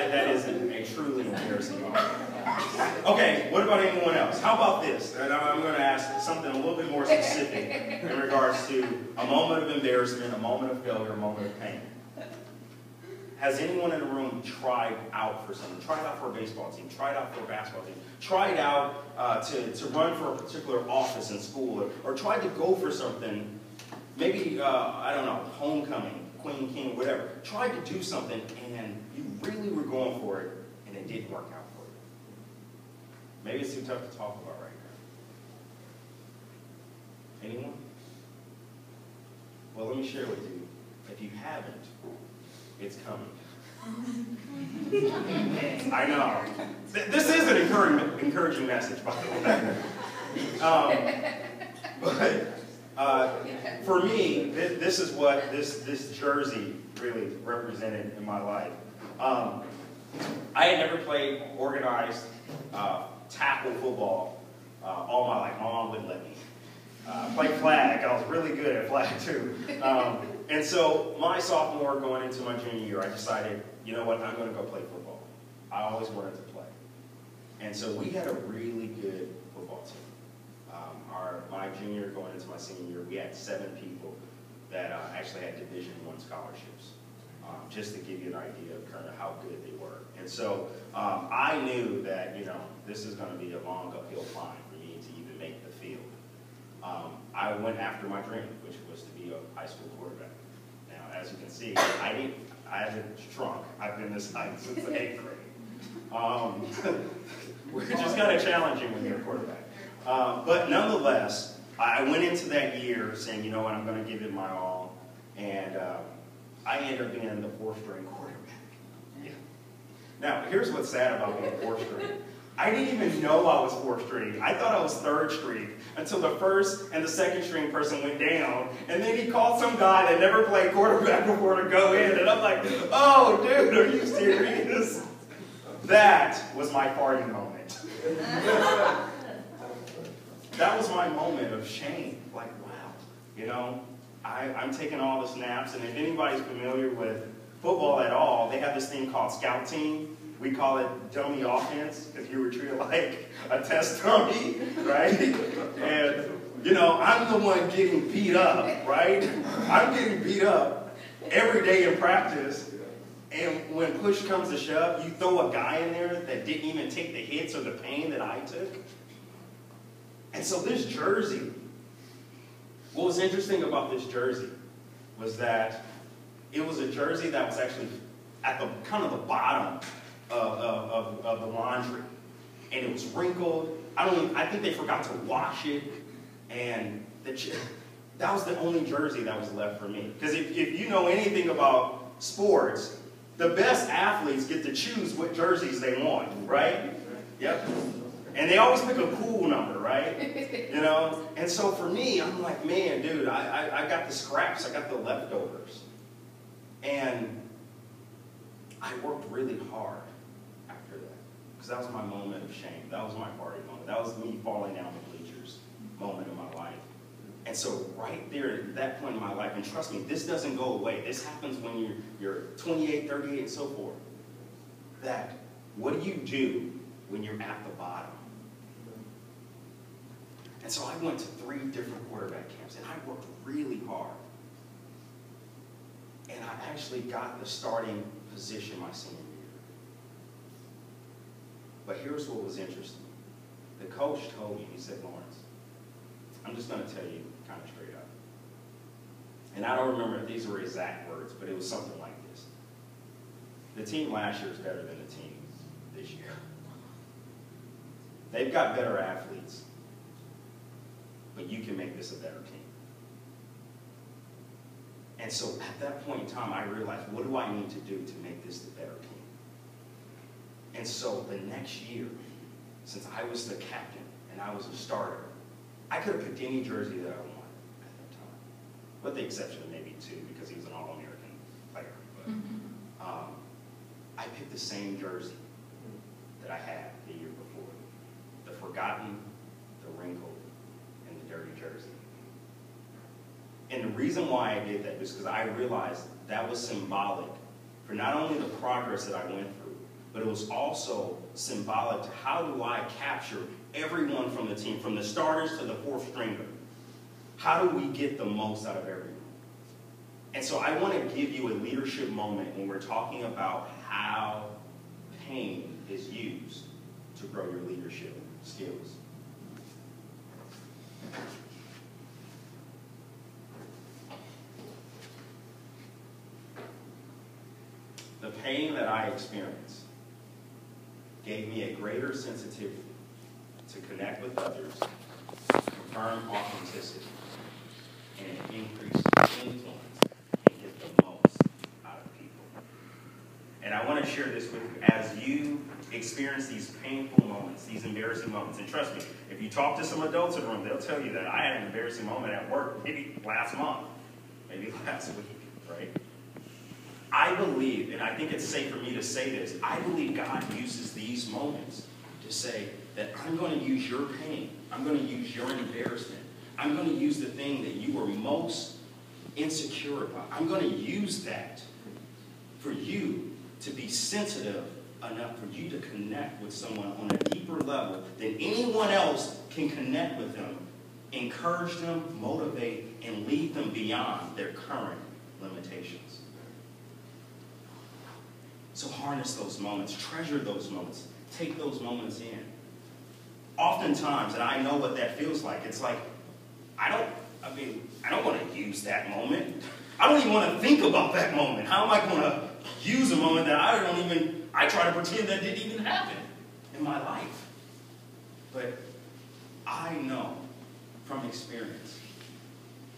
That is a truly embarrassing moment. Okay, what about anyone else? How about this? And I'm going to ask something a little bit more specific in regards to a moment of embarrassment, a moment of failure, a moment of pain. Has anyone in the room tried out for something? Tried out for a baseball team, tried out for a basketball team, tried out to run for a particular office in school, or tried to go for something, maybe, I don't know, homecoming, Queen, King, whatever. Tried to do something, and you really were going for it, and it didn't work out for you. Maybe it's too tough to talk about right now. Anyone? Well, let me share with you. If you haven't, it's coming. I know. This is an encouraging message, by the way. But for me, this is what this jersey really represented in my life. I had never played organized tackle football all my life. My mom wouldn't let me. Played flag. I was really good at flag too. And so my sophomore going into my junior year, I decided, you know what, I'm going to go play football. I always wanted to play. And so we had a really good football team. My junior going into my senior year, we had 7 people that actually had Division I scholarships, just to give you an idea of kind of how good they were. And so I knew that, you know, this is going to be a long uphill climb for me to even make the field. I went after my dream, which was to be a high school quarterback. Now, as you can see, I haven't shrunk. I've been this height since the 8th grade. Which is kind of challenging when you're a quarterback. But nonetheless, I went into that year saying, you know what, I'm going to give it my all. And I ended up being the 4th-string quarterback. Yeah. Now, here's what's sad about being 4th-string. I didn't even know I was 4th string. I thought I was 3rd string until the 1st and the 2nd string person went down. And then he called some guy that never played quarterback before to go in. And I'm like, oh, dude, are you serious? That was my party moment. That was my moment of shame. Like, wow, you know, I'm taking all the snaps. And if anybody's familiar with football at all, they have this thing called scout team. We call it dummy offense because you were treated like a test dummy, right? And, you know, I'm the one getting beat up, right? I'm getting beat up every day in practice. And when push comes to shove, you throw a guy in there that didn't even take the hits or the pain that I took. And so this jersey, what was interesting about this jersey was that it was a jersey that was actually at the kind of the bottom of the laundry, and it was wrinkled. I think they forgot to wash it, and that was the only jersey that was left for me. Because if you know anything about sports, the best athletes get to choose what jerseys they want, right? Yep. And they always pick a cool number, right? You know? And so for me, I'm like, man, dude, I got the scraps, I got the leftovers. And I worked really hard after that. Because that was my moment of shame. That was my party moment. That was me falling down the bleachers moment in my life. And so right there at that point in my life, and trust me, this doesn't go away. This happens when you're 28, 38, and so forth. That what do you do when you're at the bottom? And so I went to 3 different quarterback camps, and I worked really hard. And I actually got the starting position my senior year. But here's what was interesting. The coach told me, he said, Lawrence, I'm just going to tell you kind of straight up. And I don't remember if these were exact words, but it was something like this. The team last year is better than the team this year. They've got better athletes, but you can make this a better team. And so at that point in time, I realized, what do I need to do to make this the better team? And so the next year, since I was the captain and I was a starter, I could have picked any jersey that I wanted at that time, with the exception of maybe 2 because he was an All-American player. But I picked the same jersey that I had the year before. The forgotten, the wrinkled, and the dirty jersey. And the reason why I did that is because I realized that was symbolic for not only the progress that I went through, but it was also symbolic to how do I capture everyone from the team, from the starters to the fourth stringer. How do we get the most out of everyone? And so I want to give you a leadership moment when we're talking about how pain is used to grow your leadership skills. The pain that I experienced gave me a greater sensitivity to connect with others, confirm authenticity, and increase influence and get the most out of people. And I want to share this with you. As you experience these painful moments, these embarrassing moments, and trust me, if you talk to some adults in the room, they'll tell you that I had an embarrassing moment at work maybe last month, maybe last week, right? I believe, and I think it's safe for me to say this, I believe God uses these moments to say that I'm going to use your pain, I'm going to use your embarrassment, I'm going to use the thing that you were most insecure about. I'm going to use that for you to be sensitive enough for you to connect with someone on a deeper level than anyone else can connect with them, encourage them, motivate, and lead them beyond their current limitations. So harness those moments, treasure those moments, take those moments in. Oftentimes, and I know what that feels like, it's like, I don't want to use that moment. I don't even want to think about that moment. How am I going to use a moment that I try to pretend that didn't even happen in my life. But I know from experience,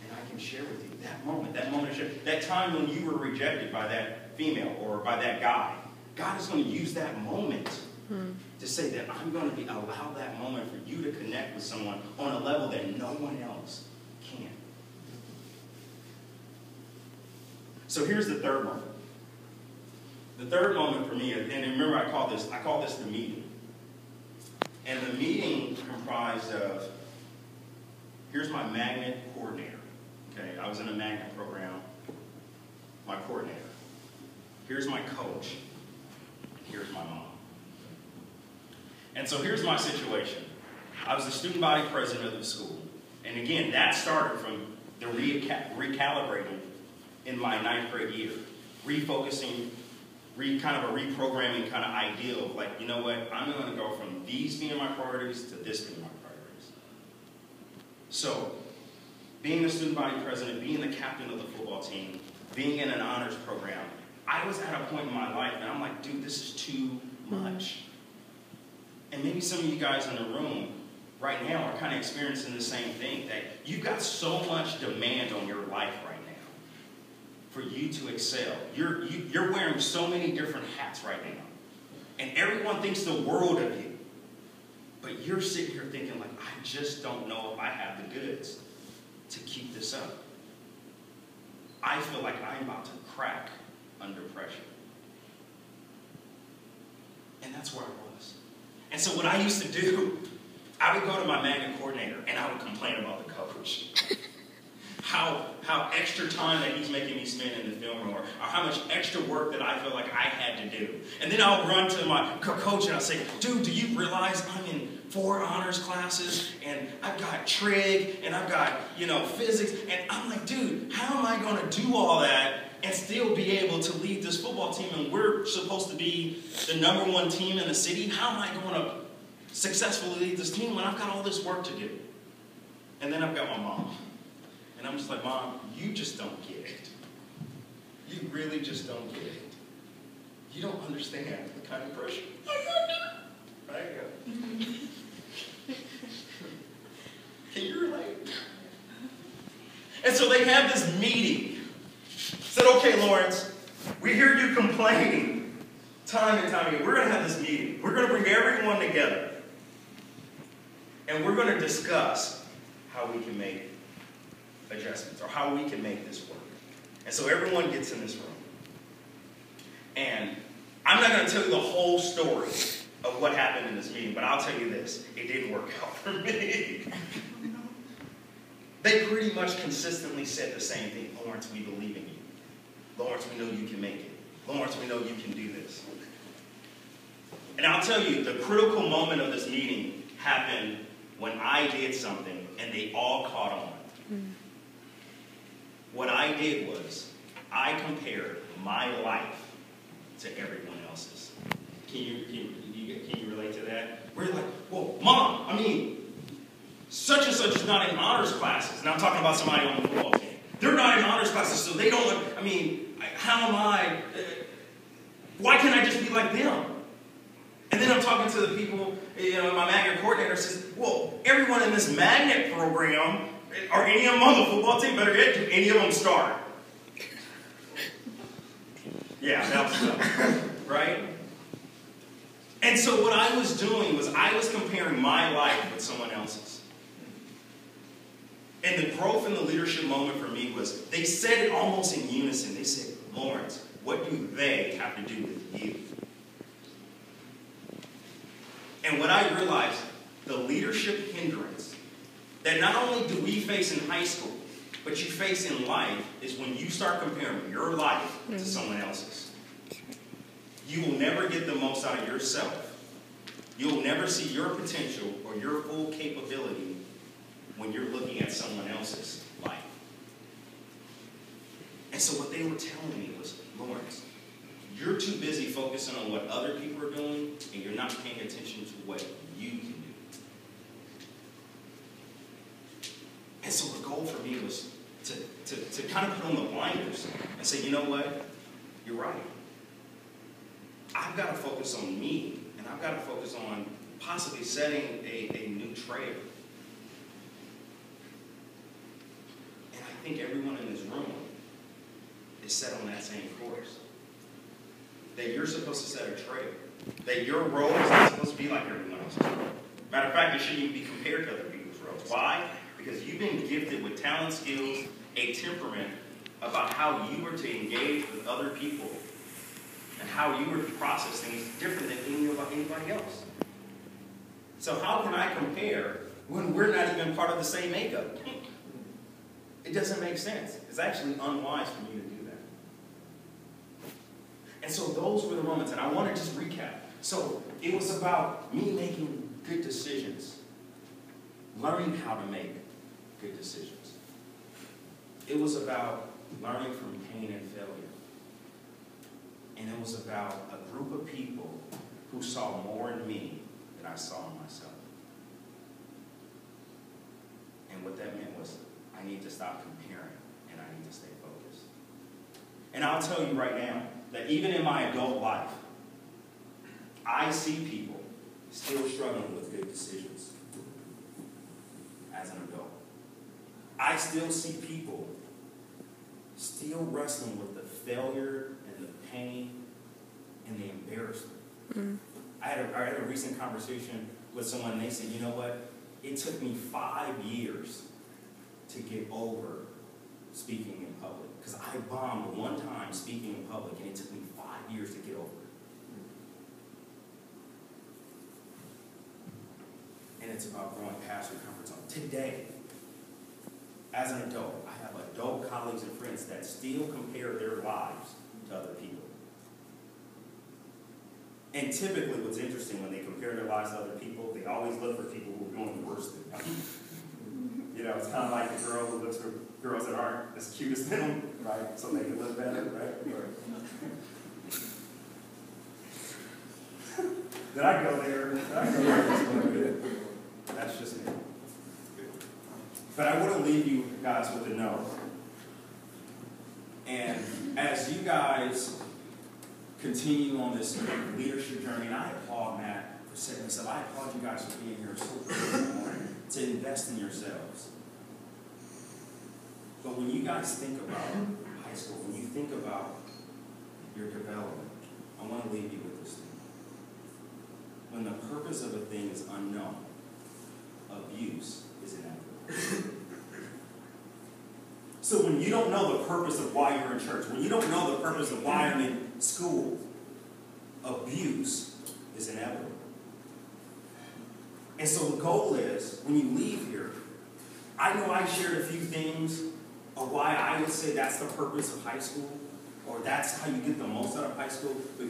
and I can share with you that moment of share, that time when you were rejected by that female or by that guy. God is going to use that moment to say that I'm going to allow that moment for you to connect with someone on a level that no one else can. So here's the third moment. The third moment for me, and remember I call this the meeting. And the meeting comprised of, here's my magnet coordinator. Okay, I was in a magnet program, my coordinator. Here's my coach. Here's my mom. And so here's my situation. I was the student body president of the school. And again, that started from the recalibrating in my 9th grade year. Refocusing, kind of a reprogramming kind of ideal of like, you know what, I'm going to go from these being my priorities to this being my priorities. So, being the student body president, being the captain of the football team, being in an honors program, I was at a point in my life and I'm like, dude, this is too much. And maybe some of you guys in the room right now are kind of experiencing the same thing, that you've got so much demand on your life right now for you to excel. You're wearing so many different hats right now. And everyone thinks the world of you. But you're sitting here thinking like, I just don't know if I have the goods to keep this up. I feel like I'm about to crack under pressure. And that's where I was. And so what I used to do, I would go to my magnet coordinator and I would complain about the coach. How extra time that he's making me spend in the film room, or how much extra work that I feel like I had to do. And then I'll run to my coach and I'll say, dude, do you realize I'm in 4 honors classes and I've got trig and I've got, physics. And I'm like, dude, how am I going to do all that and still be able to lead this football team? And we're supposed to be the #1 team in the city. How am I going to successfully lead this team when I've got all this work to do? And then I've got my mom. And I'm just like, Mom, you just don't get it. You really just don't get it. You don't understand the kind of pressure. Right? Can you relate? And so they have this meeting. Said, okay, Lawrence, we hear you complaining time and time again. We're going to have this meeting. We're going to bring everyone together. And we're going to discuss how we can make adjustments or how we can make this work. And so everyone gets in this room. And I'm not going to tell you the whole story of what happened in this meeting, but I'll tell you this. It didn't work out for me. They pretty much consistently said the same thing. Lawrence, we believe in you. Lawrence, we know you can make it. Lawrence, we know you can do this. And I'll tell you, the critical moment of this meeting happened when I did something and they all caught on. What I did was, I compared my life to everyone else's. Can you relate to that? We're like, well, Mom, I mean, such and such is not in honors classes. And I'm talking about somebody on the football team. They're not in honors classes, so they don't, I mean, how am I, why can't I just be like them? And then I'm talking to the people, my magnet coordinator says, well, everyone in this magnet program, or any of them on the football team, better yet, do any of them start? Yeah, that was tough, right? And so what I was doing was I was comparing my life with someone else's. And the growth in the leadership moment for me was, they said it almost in unison. They said, Lawrence, what do they have to do with you? And what I realized, the leadership hindrance that not only do we face in high school, but you face in life, is when you start comparing your life to someone else's. You will never get the most out of yourself. You'll never see your potential or your full capability when you're looking at someone else's life. And so what they were telling me was, Lawrence, you're too busy focusing on what other people are doing, and you're not paying attention to what you can do. And so the goal for me was to kind of put on the blinders and say, you know what? You're right. I've got to focus on me, and I've got to focus on possibly setting a new trail. And I think everyone in this room is set on that same course. That you're supposed to set a trail. That your road is not supposed to be like everyone else's road. Matter of fact, it shouldn't even be compared to other people's roads. Why? Because you've been gifted with talent, skills, a temperament about how you were to engage with other people and how you were to process things different than anybody else. So how can I compare when we're not even part of the same makeup? It doesn't make sense. It's actually unwise for me to do that. And so those were the moments, and I want to just recap. So it was about me making good decisions, learning how to make good decisions. It was about learning from pain and failure. And it was about a group of people who saw more in me than I saw in myself. And what that meant was, I need to stop comparing, and I need to stay focused. And I'll tell you right now, that even in my adult life, I see people still struggling with good decisions as an adult. I still see people still wrestling with the failure and the pain and the embarrassment. I had a recent conversation with someone, and they said, you know what? It took me 5 years to get over speaking in public. Because I bombed one time speaking in public, and it took me 5 years to get over it. And it's about growing past your comfort zone. Today, as an adult, I have adult colleagues and friends that still compare their lives to other people. And typically what's interesting, when they compare their lives to other people, they always look for people who are doing worse than them. It's kind of like the girl who looks for girls that aren't as cute as them, right? So they can live better, right? Did I go there? Just a little bit? That's just me. But I want to leave you guys with a note. And as you guys continue on this leadership journey, and I applaud Matt for setting this up. I applaud you guys for being here so early to invest in yourselves. But when you guys think about high school, when you think about your development, I want to leave you with this thing. When the purpose of a thing is unknown, abuse is inevitable. So when you don't know the purpose of why you're in church, when you don't know the purpose of why I'm in school, abuse is inevitable. And so the goal is, when you leave here, I know I shared a few things of why I would say that's the purpose of high school, or that's how you get the most out of high school. But